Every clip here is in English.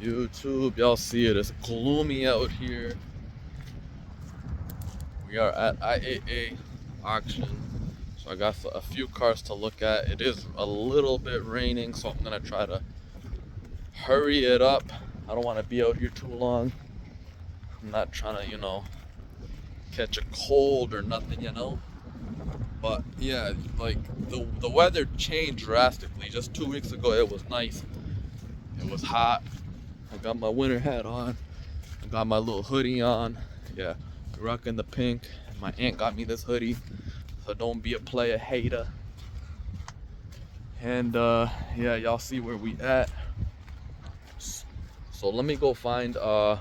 YouTube, y'all see it. It's gloomy out here. We are at IAA auction. So I got a few cars to look at. It is a little bit raining, so I'm gonna try to hurry it up. I don't want to be out here too long. I'm not trying to, catch a cold or nothing. But yeah, like the weather changed drastically. Just 2 weeks ago, it was nice. It was hot. I got my winter hat on. I got my little hoodie on. Yeah, rocking the pink. My aunt got me this hoodie, so don't be a player hater. And yeah, y'all see where we at. So let me go find the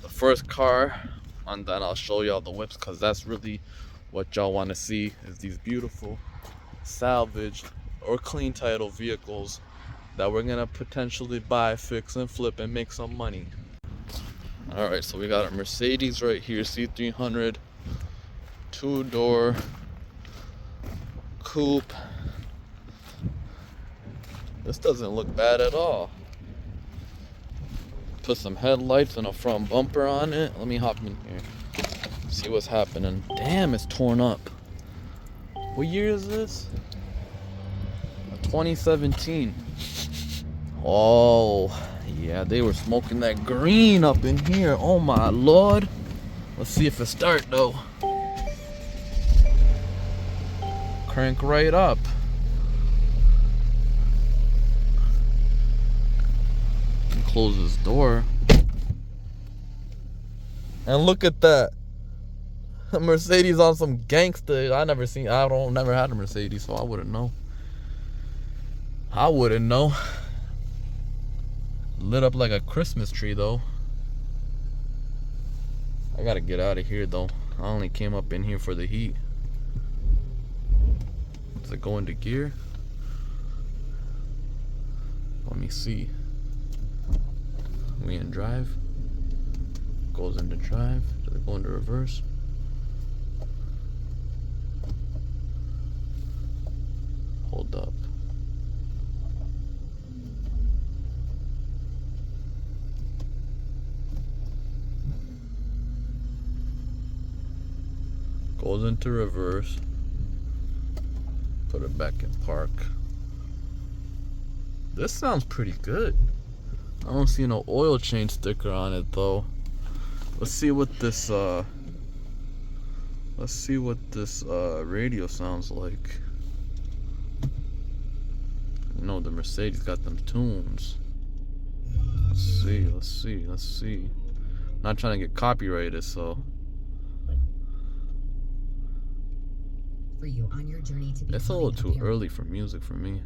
first car, and then I'll show y'all the whips, because that's really what y'all want to see, is these beautiful salvaged or clean title vehicles that we're gonna potentially buy, fix, and flip and make some money. All right, so we got a Mercedes right here, C300, 2-door coupe. This doesn't look bad at all. Put some headlights and a front bumper on it. Let me hop in here, see what's happening. Damn, it's torn up. What year is this? 2017. Oh, yeah, they were smoking that green up in here. Oh my lord. Let's see if it starts though. Crank right up. And close this door. And look at that. A Mercedes on some gangster. I never had a Mercedes, so I wouldn't know. Lit up like a Christmas tree though. I gotta get out of here though. I only came up in here for the heat. Does it go into gear? Let me see. We in drive. Goes into drive. Does it go into reverse? Hold up. Goes into reverse. Put it back in park. This sounds pretty good. I don't see no oil change sticker on it though. Let's see what this radio sounds like. The Mercedes got them tunes. Let's see. Not trying to get copyrighted, so for you on your journey to it's a little too early for music for me.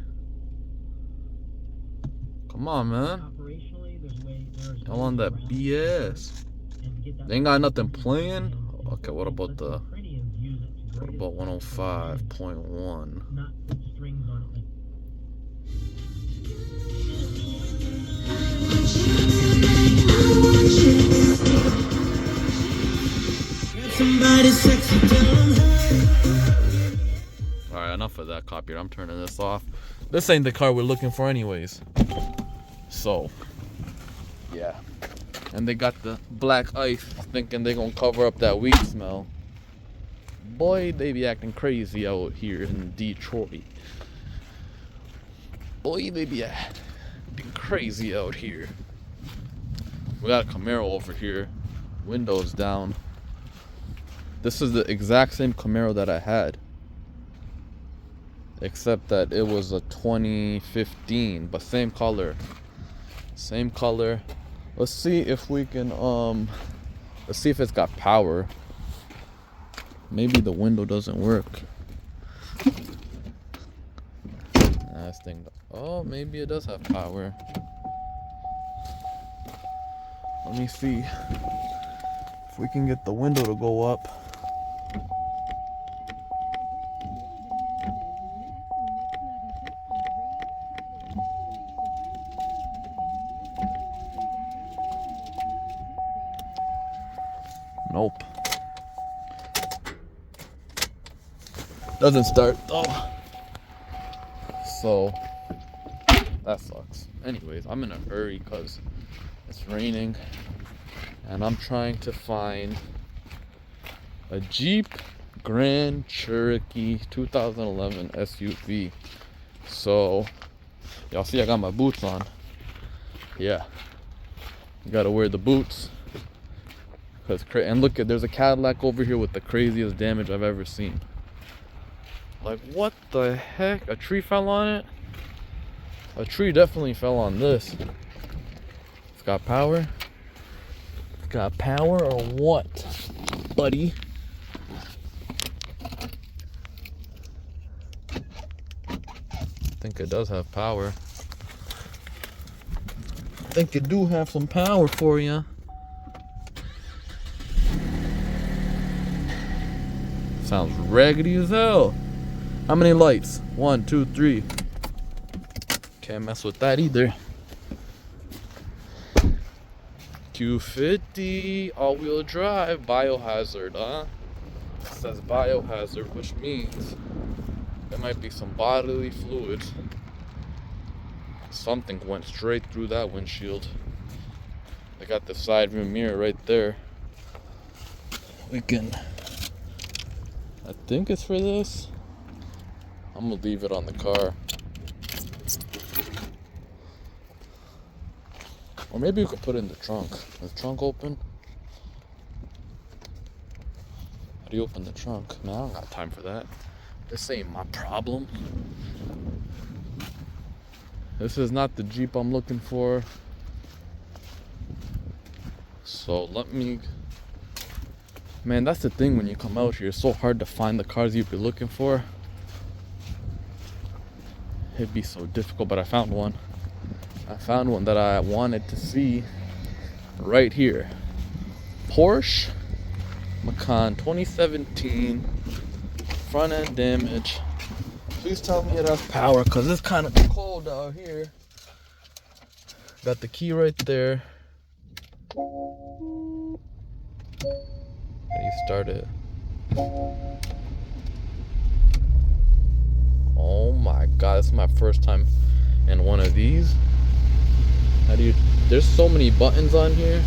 Come on, man. Y'all on that BS? They ain't got nothing playing? Okay, what about 105.1? Alright, enough of that copyright. I'm turning this off. This ain't the car we're looking for anyways. So, yeah. And they got the black ice, thinking they gonna cover up that weed smell. Boy, they be acting crazy out here in Detroit. Boy, they be acting crazy out here. We got a Camaro over here. Windows down. This is the exact same Camaro that I had, except that it was a 2015, but same color. Let's see if we can let's see if it's got power. Maybe the window doesn't work. This thing, oh, maybe it does have power. Let me see if we can get the window to go up. Nope. Doesn't start though. So that sucks. Anyways, I'm in a hurry because It's raining, and I'm trying to find a Jeep Grand Cherokee 2011 SUV. So, y'all see I got my boots on. Yeah, you gotta wear the boots. And look, there's a Cadillac over here with the craziest damage I've ever seen. Like, what the heck? A tree fell on it? A tree definitely fell on this. It's got power. It's got power or what, buddy? I think it does have power. I think it do have some power for you. Sounds raggedy as hell. How many lights? 1, 2, 3. Can't mess with that either. Q50 all-wheel drive, biohazard, huh? It says biohazard, which means there might be some bodily fluids. Something went straight through that windshield. I got the side view mirror right there. We can, I think it's for this. I'm gonna leave it on the car. Or maybe we could put it in the trunk. Is the trunk open? How do you open the trunk? Man, I don't got time for that. This ain't my problem. This is not the Jeep I'm looking for. So let me... Man, that's the thing when you come out here. It's so hard to find the cars you'd be looking for. It'd be so difficult, but I found one. I found one that I wanted to see right here. Porsche Macan 2017, front end damage. Please tell me it has power, because it's kind of cold out here. Got the key right there. How do you start it? Oh my god, this is my first time in one of these. How do you... There's so many buttons on here.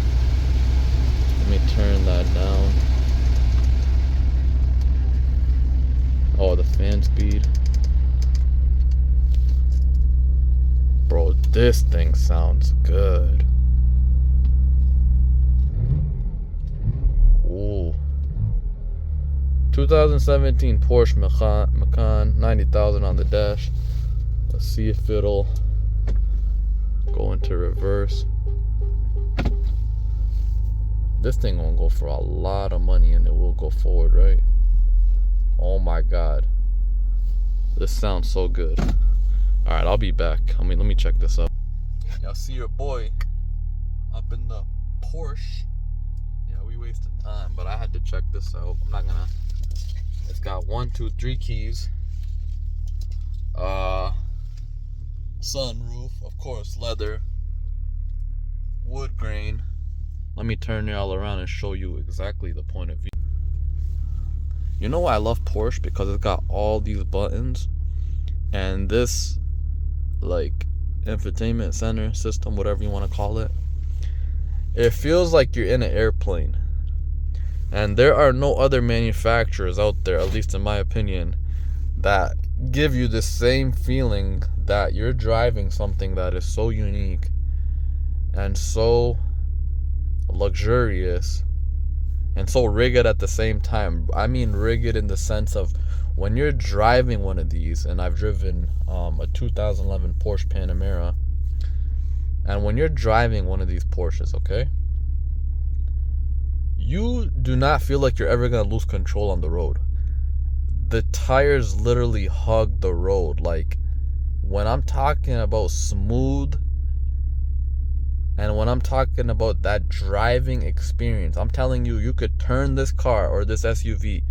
Let me turn that down. Oh, the fan speed. Bro, this thing sounds good. Ooh. 2017 Porsche Macan, 90,000 on the dash. Let's see if it'll go into reverse. This thing won't go for a lot of money, and it will go forward, right? Oh my god, this sounds so good. All right, I'll be back. Let me check this out. Y'all see your boy up in the Porsche. Yeah, we wasted time, but I had to check this out. I'm not gonna... It's got 1, 2, 3 keys. Sunroof, of course, leather, wood grain. Let me turn y'all around and show you exactly the point of view. You know why I love Porsche? Because it's got all these buttons, and this, like, infotainment center system, whatever you want to call it, it feels like you're in an airplane. And there are no other manufacturers out there, at least in my opinion, that give you the same feeling that you're driving something that is so unique and so luxurious and so rigged at the same time. I mean rigged in the sense of when you're driving one of these, and I've driven a 2011 Porsche Panamera, and when you're driving one of these Porsches, okay, you do not feel like you're ever gonna lose control on the road. The tires literally hug the road. Like, when I'm talking about smooth, and when I'm talking about that driving experience, I'm telling you, you could turn this car or this SUV,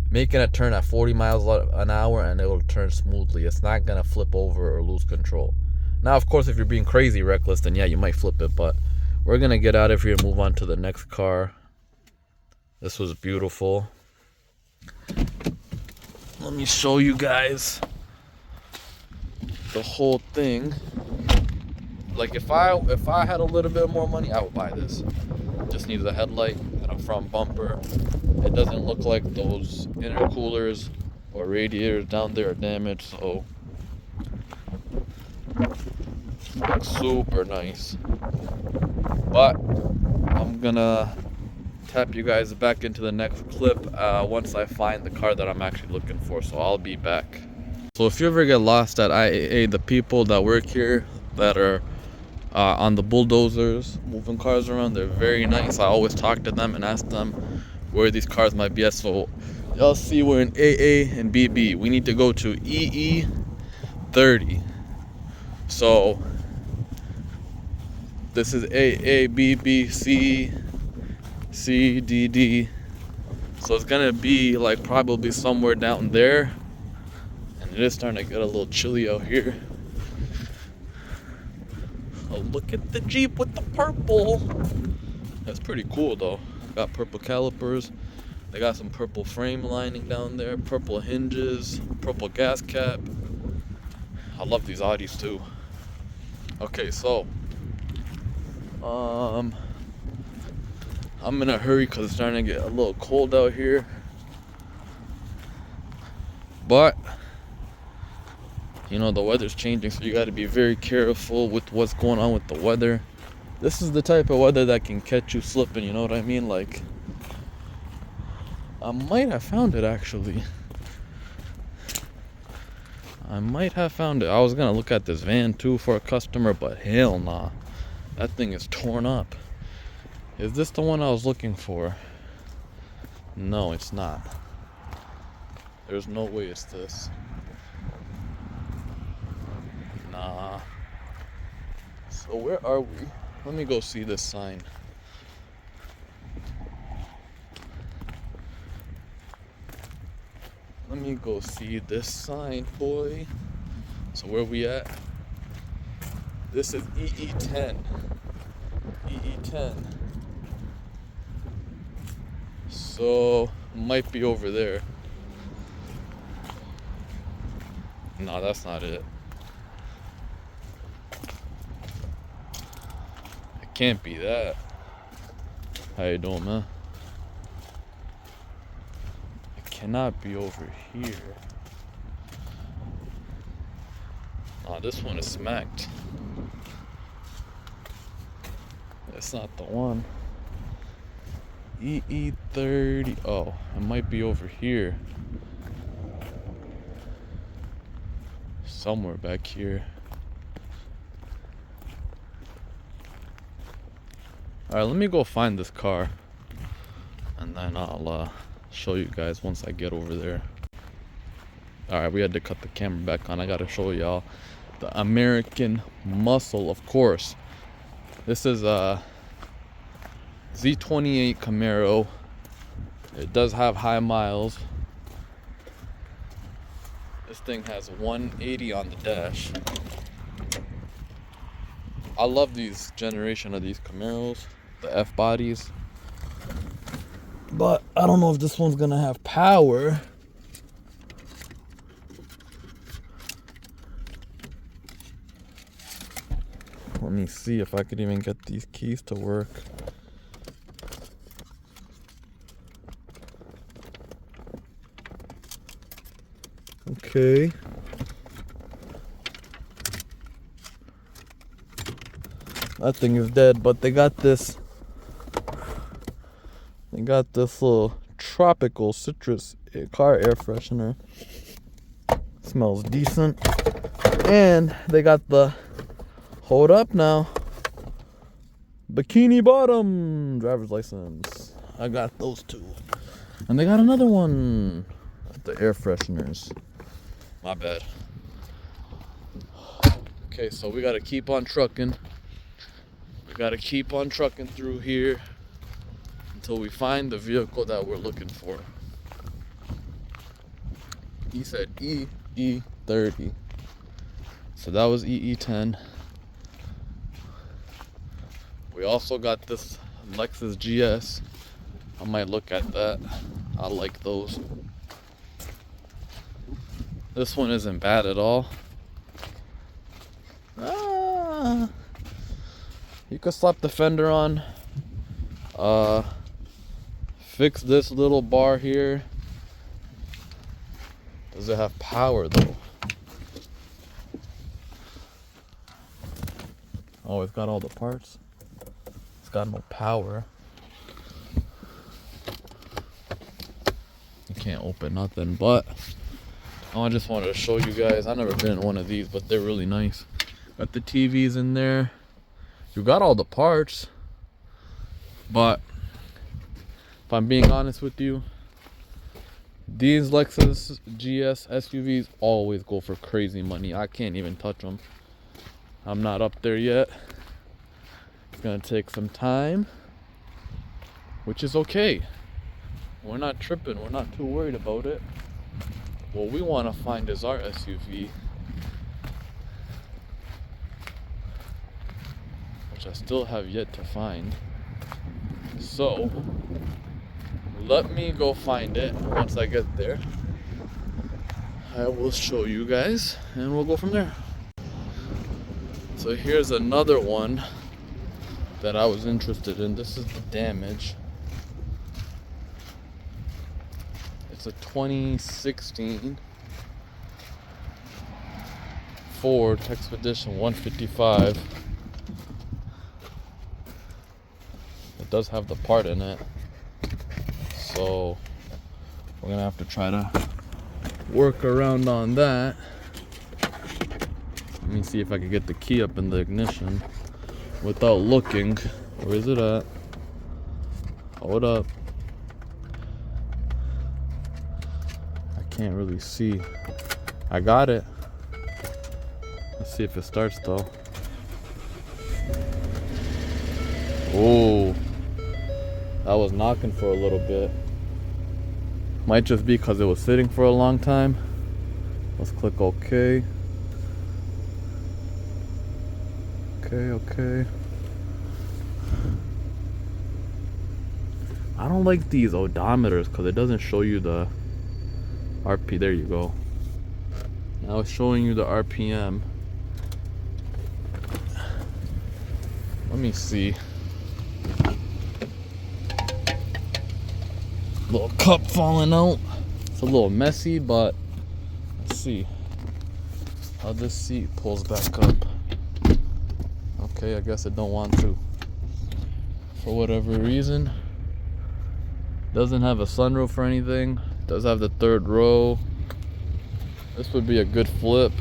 making a turn at 40 miles an hour, and it will turn smoothly. It's not gonna flip over or lose control. Now, of course, if you're being crazy reckless, then yeah, you might flip it, but we're gonna get out of here and move on to the next car. This was beautiful. Let me show you guys the whole thing. Like if I had a little bit more money, I would buy this. Just needs a headlight and a front bumper. It doesn't look like those intercoolers or radiators down there are damaged, so looks super nice. But I'm gonna tap you guys back into the next clip once I find the car that I'm actually looking for, so I'll be back. So if you ever get lost at IAA, the people that work here that are on the bulldozers moving cars around, they're very nice. I always talk to them and ask them where these cars might be at. So y'all see we're in AA and BB. We need to go to EE30. So this is AA, BB, C, C, D, D. So it's gonna be like probably somewhere down there. And it is starting to get a little chilly out here. Oh, look at the Jeep with the purple. That's pretty cool though. Got purple calipers. They got some purple frame lining down there, purple hinges, purple gas cap. I love these Audis too. Okay, so I'm in a hurry because it's starting to get a little cold out here. But you know, the weather's changing, so you got to be very careful with what's going on with the weather. This is the type of weather that can catch you slipping, you know what I mean? Like, I might have found it actually. I might have found it. I was gonna look at this van too for a customer, but hell nah. That thing is torn up. Is this the one I was looking for? No, it's not. There's no way it's this. Nah. So where are we? Let me go see this sign. Let me go see this sign, boy. So where we at? This is EE10. EE10. So might be over there. No, that's not it. It can't be that. How you doing, man? It cannot be over here. Oh, this one is smacked. That's not the one. EE30. Oh, it might be over here. Somewhere back here. Alright, let me go find this car. And then I'll show you guys once I get over there. Alright, we had to cut the camera back on. I gotta show y'all the American Muscle, of course. This is a Z28 Camaro. It does have high miles. This thing has 180 on the dash. I love these generation of these Camaros, the F bodies. But I don't know if this one's gonna have power. Let me see if I could even get these keys to work. Okay. That thing is dead, but they got this little tropical citrus car air freshener. Smells decent. And they got the, hold up now, bikini bottom driver's license. I got those two. And they got another one. The air fresheners. My bad. Okay, so we gotta keep on trucking. We gotta keep on trucking through here until we find the vehicle that we're looking for. He said EE30. So that was EE10. We also got this Lexus GS. I might look at that. I like those. This one isn't bad at all. You could slap the fender on. Fix this little bar here. Does it have power though? Oh, it's got all the parts. It's got no power. You can't open nothing, but I just wanted to show you guys. I've never been in one of these, but they're really nice. Got the TVs in there. You got all the parts, but if I'm being honest with you, these Lexus GS SUVs always go for crazy money. I can't even touch them. I'm not up there yet. It's gonna take some time, which is okay. We're not tripping. We're not too worried about it. What we want to find is our SUV, which I still have yet to find. So let me go find it. Once I get there, I will show you guys and we'll go from there. So here's another one that I was interested in. This is the damage. It's a 2016 Ford Expedition 155. It does have the part in it, so we're gonna have to try to work around on that. Let me see if I can get the key up in the ignition without looking. Where is it at? Hold up. I can't really see. I got it. Let's see if it starts though. Oh, that was knocking for a little bit. Might just be because it was sitting for a long time. Let's click OK. Okay. I don't like these odometers because it doesn't show you the RP. There you go. Now it's showing you the RPM. Let me see. Little cup falling out. It's a little messy, but let's see how this seat pulls back up. Okay, I guess it don't want to. For whatever reason. Doesn't have a sunroof or anything. Does have the third row. This would be a good flip.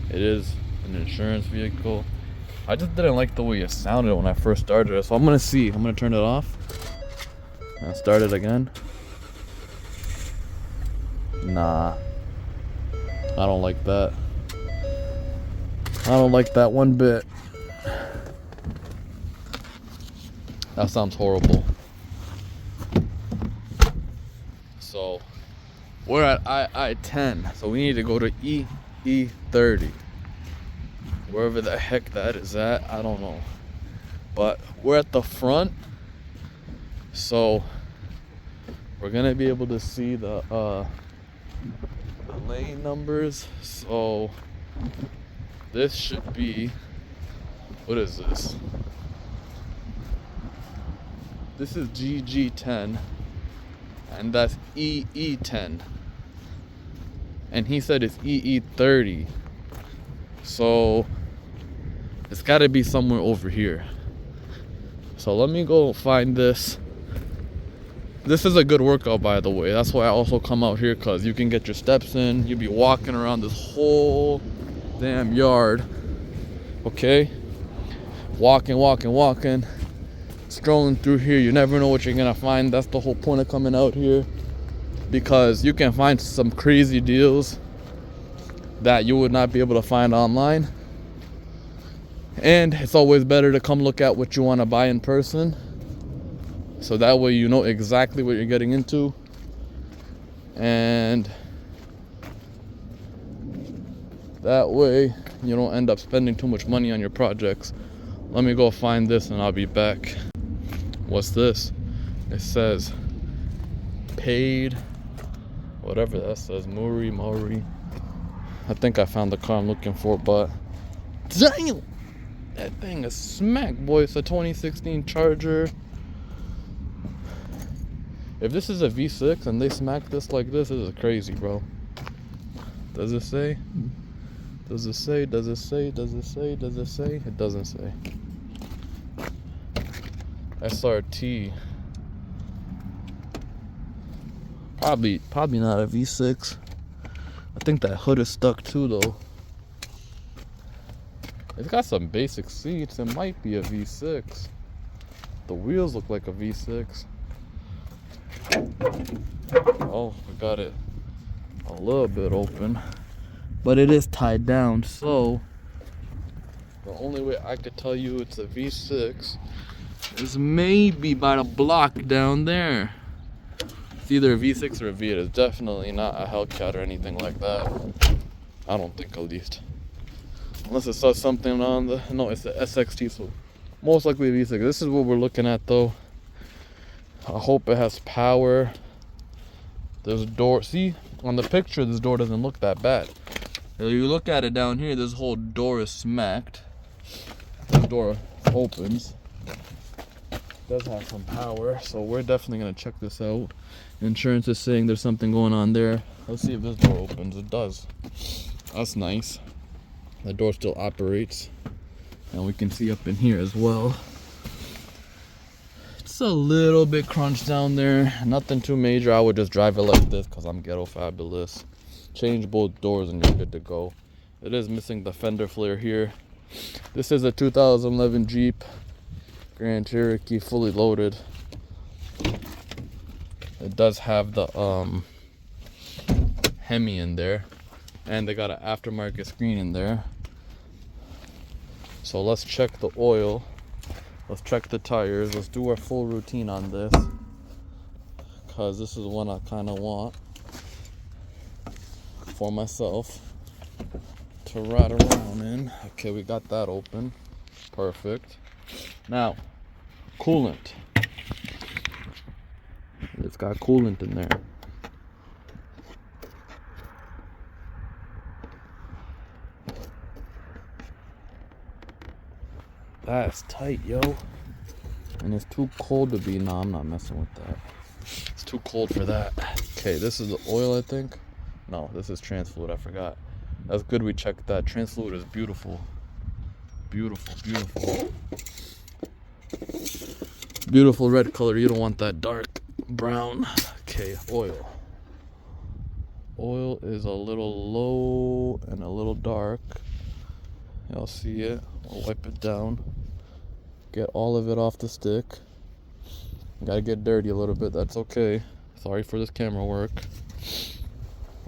It is an insurance vehicle. I just didn't like the way it sounded when I first started it. So I'm gonna see. I'm gonna turn it off and start it again. Nah, I don't like that. I don't like that one bit. That sounds horrible. So we're at I-10, so we need to go to EE30. Wherever the heck that is at, I don't know. But we're at the front, so we're gonna be able to see the lane numbers. So this should be, what is this? This is GG10 and that's EE10, and he said it's EE30, so it's got to be somewhere over here. So let me go find this. This is a good workout, by the way. That's why I also come out here, because you can get your steps in. You'll be walking around this whole damn yard, okay? Walking, strolling through here. You never know what you're gonna find. That's the whole point of coming out here, because you can find some crazy deals that you would not be able to find online. And it's always better to come look at what you want to buy in person, so that way you know exactly what you're getting into, and that way you don't end up spending too much money on your projects. Let me go find this and I'll be back. What's this? It says paid, whatever that says. Mauri. I think I found the car I'm looking for, but damn, That thing is smack, boy. It's a 2016 Charger. If this is a V6 and they smack this like this is crazy, bro. Does it say? Does it say? Does it say? Does it say? Does it say? It doesn't say. SRT. Probably not a V6. I think that hood is stuck too, though. It's got some basic seats. It might be a V6. The wheels look like a V6. Oh, we got it a little bit open, but it is tied down. So the only way I could tell you it's a V6 is maybe by the block down there. It's either a V6 or a V8. It's definitely not a Hellcat or anything like that. I don't think, at least. Unless it says something on the... No, it's the SXT, so most likely a V6. This is what we're looking at, though. I hope it has power. There's a door. See, on the picture, this door doesn't look that bad. If you look at it down here, this whole door is smacked. The door opens. It does have some power, so we're definitely going to check this out. Insurance is saying there's something going on there. Let's see if this door opens. It does. That's nice. The door still operates, and we can see up in here as well. It's a little bit crunched down there, nothing too major. I would just drive it like this because I'm ghetto fabulous. Change both doors and you're good to go. It is missing the fender flare here. This is a 2011 Jeep Grand Cherokee, fully loaded. It does have the Hemi in there, and they got an aftermarket screen in there. So let's check the oil, let's check the tires, let's do our full routine on this, because this is one I kind of want for myself to ride around in. Okay, we got that open. Perfect. Now, coolant. It's got coolant in there. That's tight, yo. And it's too cold to be. No, I'm not messing with that. It's too cold for that. Okay, this is the oil, I think. No, this is trans fluid. I forgot. That's good we checked that. Trans fluid is beautiful. Beautiful, beautiful. Beautiful red color. You don't want that dark brown. Okay, oil. Oil is a little low and a little dark. Y'all see it? I'll wipe it down. Get all of it off the stick. Gotta get dirty a little bit. That's okay. Sorry for this camera work.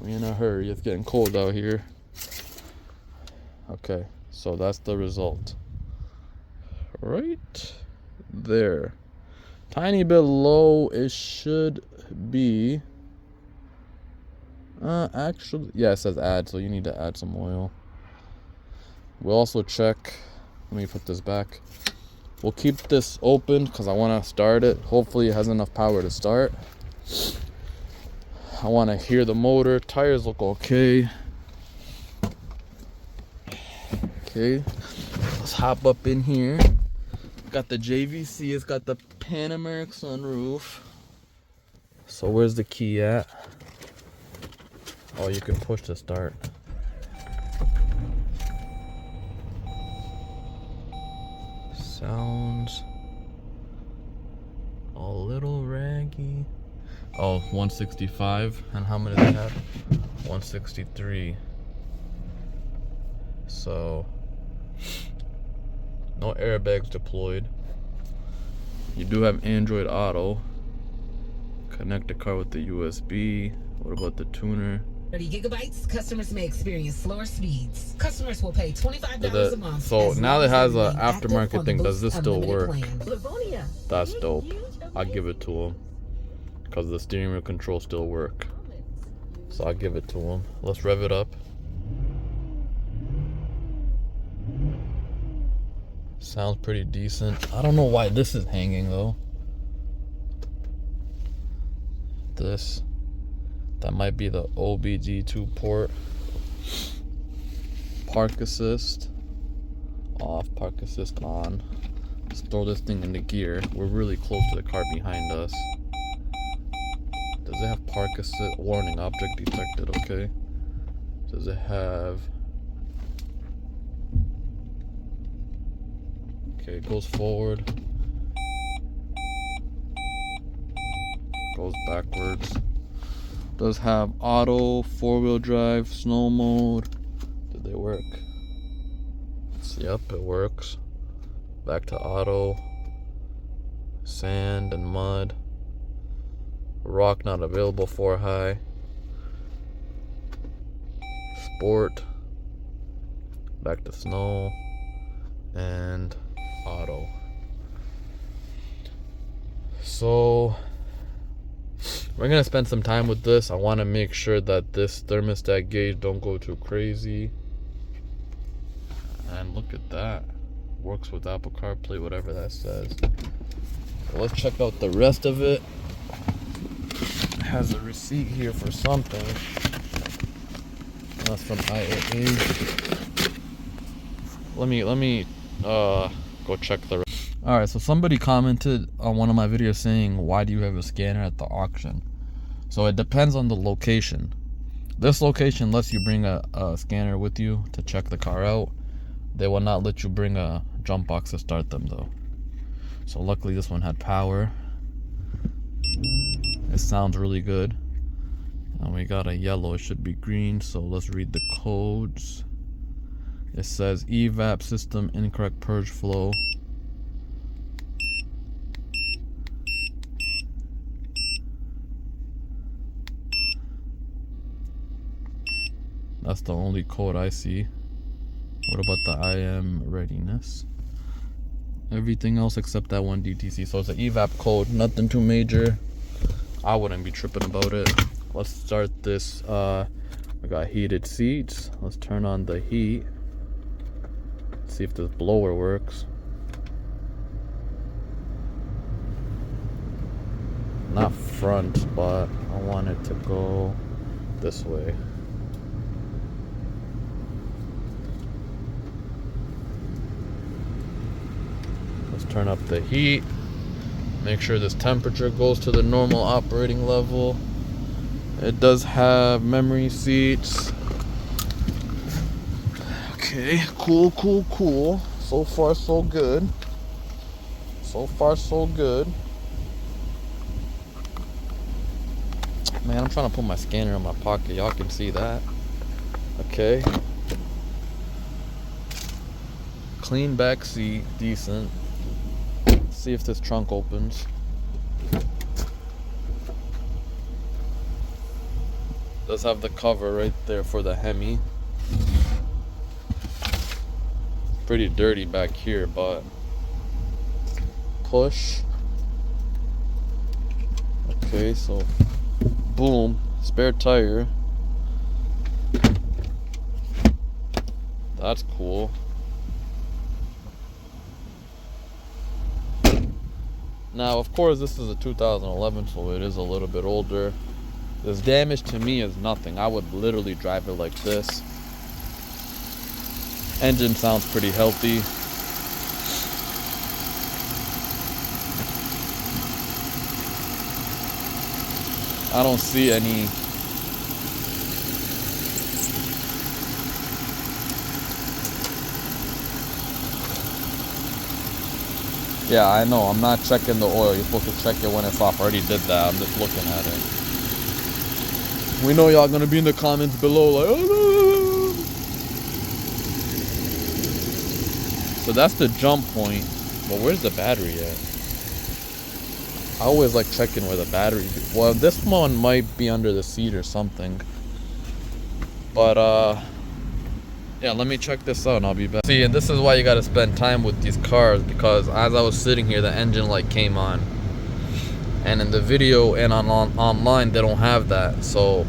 We in a hurry. It's getting cold out here. Okay, so that's the result. Right there. Tiny bit low. It should be. Actually, yeah, it says add, so you need to add some oil. We'll also check. Let me put this back. We'll keep this open because I want to start it. Hopefully it has enough power to start. I want to hear the motor. Tires look okay. Okay, let's hop up in here. Got the JVC. It's got the Pan American sunroof. So where's the key at? Oh, you can push to start. Sounds a little raggy. Oh, 165. And how many do they have? 163. So, no airbags deployed. You do have Android Auto. Connect the car with the USB. What about the tuner? 30 gigabytes. Customers may experience slower speeds. Customers will pay $25 a month. So as now long it as has they an remain active aftermarket on thing. the Does this Boost still Unlimited work? plan. Livonia. That's dope. I'll give it to him because the steering wheel controls still work. So I'll give it to him. Let's rev it up. Sounds pretty decent. I don't know why this is hanging though. That might be the OBD2 port. Park assist. off, park assist on. Let's throw this thing into gear. We're really close to the car behind us. Does it have park assist? Warning, object detected. Okay. Does it have... Okay, it goes forward. Goes backwards. Does have auto, 4-wheel drive, snow mode. Did they work? Yep, it works. Back to auto. Sand and mud. Rock not available for high. Sport. Back to snow. And auto. So we're gonna spend some time with this. I want to make sure that this thermostat gauge don't go too crazy. And look at that. Works with Apple CarPlay, whatever that says. So let's check out the rest of it. It has a receipt here for something. That's from IAA. Let me go check the rest. Alright, so somebody commented on one of my videos saying, why do you have a scanner at the auction? So it depends on the location. This location lets you bring a scanner with you to check the car out. They will not let you bring a jump box to start them though. So luckily this one had power. It sounds really good. And we got a yellow, it should be green, so let's read the codes. It says evap system incorrect purge flow. That's the only code I see. What about the IM readiness? Everything else except that one DTC. So it's an evap code, nothing too major. I wouldn't be tripping about it. Let's start this. We got heated seats. Let's turn on the heat. See if this blower works. Not front, but I want it to go this way. Let's turn up the heat. Make sure this temperature goes to the normal operating level. It does have memory seats. Okay, cool. So far, so good. Man, I'm trying to put my scanner in my pocket. Y'all can see that. Okay. Clean back seat, decent. See if this trunk opens. Does have the cover right there for the Hemi. Pretty dirty back here, but push. Okay, so boom, spare tire. That's cool. Now, of course, this is a 2011, so it is a little bit older. This damage to me is nothing. I would literally drive it like this. Engine sounds pretty healthy. I don't see any Yeah, I know. I'm not checking the oil. You're supposed to check it when it's off. I already did that. I'm just looking at it. We know y'all gonna be in the comments below like, oh, no. So that's the jump point. But where's the battery at? I always like checking where the battery is. Well, this one might be under the seat or something. But yeah, let me check this out and I'll be back. See, and this is why you gotta spend time with these cars, because as I was sitting here, the engine light came on. And in the video and online, they don't have that. So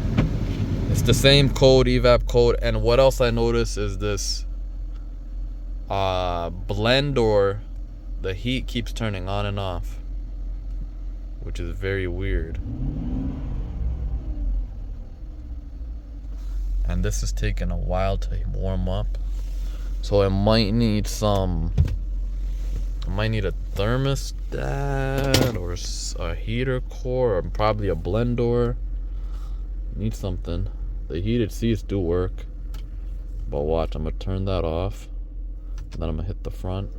it's the same code, evap code. And what else I noticed is this blend, or the heat keeps turning on and off, which is very weird. And this is taking a while to warm up. So it might need some, I might need a thermostat or a heater core or probably a blender. Need something. The heated seats do work. But watch, I'm gonna turn that off. And then I'm gonna hit the front.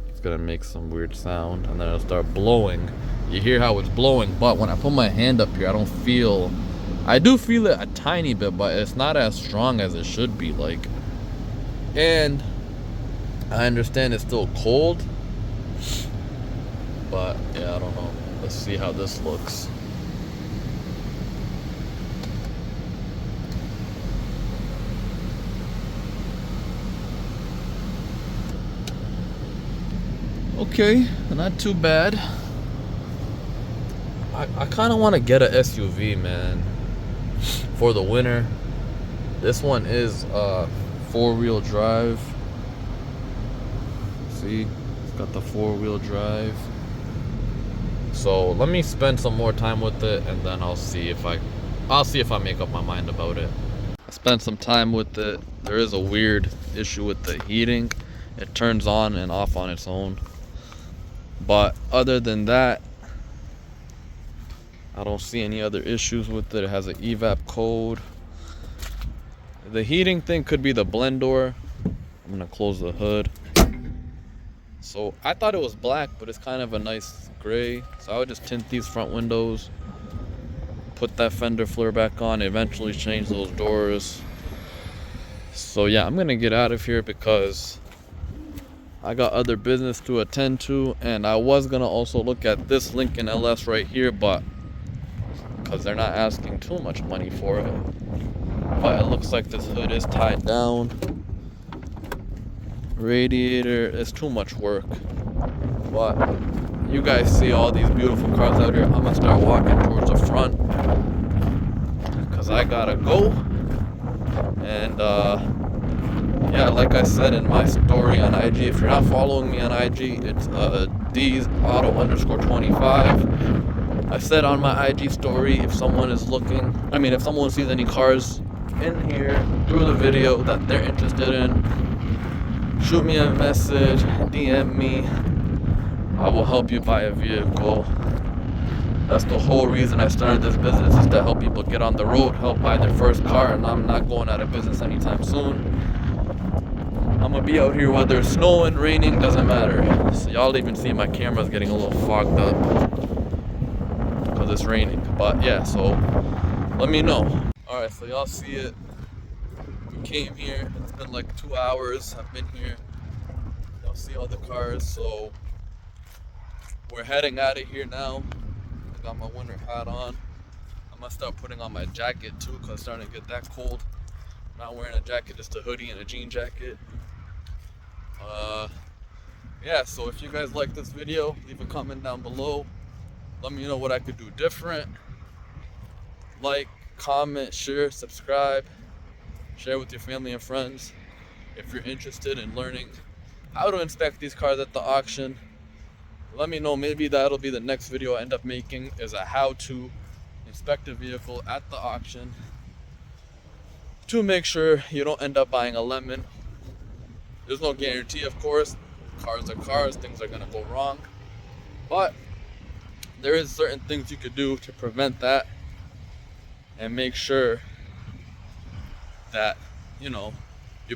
It's gonna make some weird sound and then it'll start blowing. You hear how it's blowing, but when I put my hand up here, I don't feel, I do feel it a tiny bit, but it's not as strong as it should be, like. And I understand it's still cold, but yeah, I don't know. Let's see how this looks. Okay, not too bad. I kind of want to get a SUV, man, for the winter. This one is 4-wheel drive. See, it's got the 4-wheel drive. So let me spend some more time with it, and then I'll see if I make up my mind about it. I spent some time with it. There is a weird issue with the heating. It turns on and off on its own. But other than that, I don't see any other issues with it. It has an evap code. The heating thing could be the blend door. I'm gonna close the hood. So I thought it was black, but it's kind of a nice gray. So I would just tint these front windows, put that fender flare back on, eventually change those doors. So yeah, I'm gonna get out of here because I got other business to attend to, and I was gonna also look at this Lincoln LS right here, but because they're not asking too much money for it. But it looks like this hood is tied down. Radiator is too much work. But you guys see all these beautiful cars out here. I'm gonna start walking towards the front because I gotta go. And yeah, like I said in my story on IG, if you're not following me on IG, it's D's_auto_25. I said on my IG story, if someone is looking, if someone sees any cars in here through the video that they're interested in, shoot me a message, DM me. I will help you buy a vehicle. That's the whole reason I started this business, is to help people get on the road, help buy their first car, and I'm not going out of business anytime soon. I'm gonna be out here whether it's snowing, raining, doesn't matter. So y'all even see my camera's getting a little fogged up because it's raining. But yeah, so let me know. Alright, so y'all see it. We came here. It's been like 2 hours. I've been here. Y'all see all the cars. So we're heading out of here now. I got my winter hat on. I'm gonna start putting on my jacket too because it's starting to get that cold. I'm not wearing a jacket, just a hoodie and a jean jacket. Yeah, so if you guys like this video, leave a comment down below. Let me know what I could do different. Like, comment, share, subscribe. Share with your family and friends if you're interested in learning how to inspect these cars at the auction. Let me know, maybe that'll be the next video I end up making, is a how to inspect a vehicle at the auction to make sure you don't end up buying a lemon. There's no guarantee, of course. Cars are cars, things are gonna go wrong. But there is certain things you could do to prevent that and make sure that, you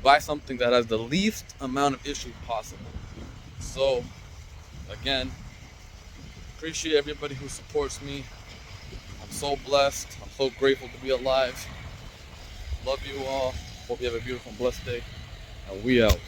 buy something that has the least amount of issues possible. So, again, appreciate everybody who supports me. I'm so blessed. I'm so grateful to be alive. Love you all. Hope you have a beautiful and blessed day. And we out.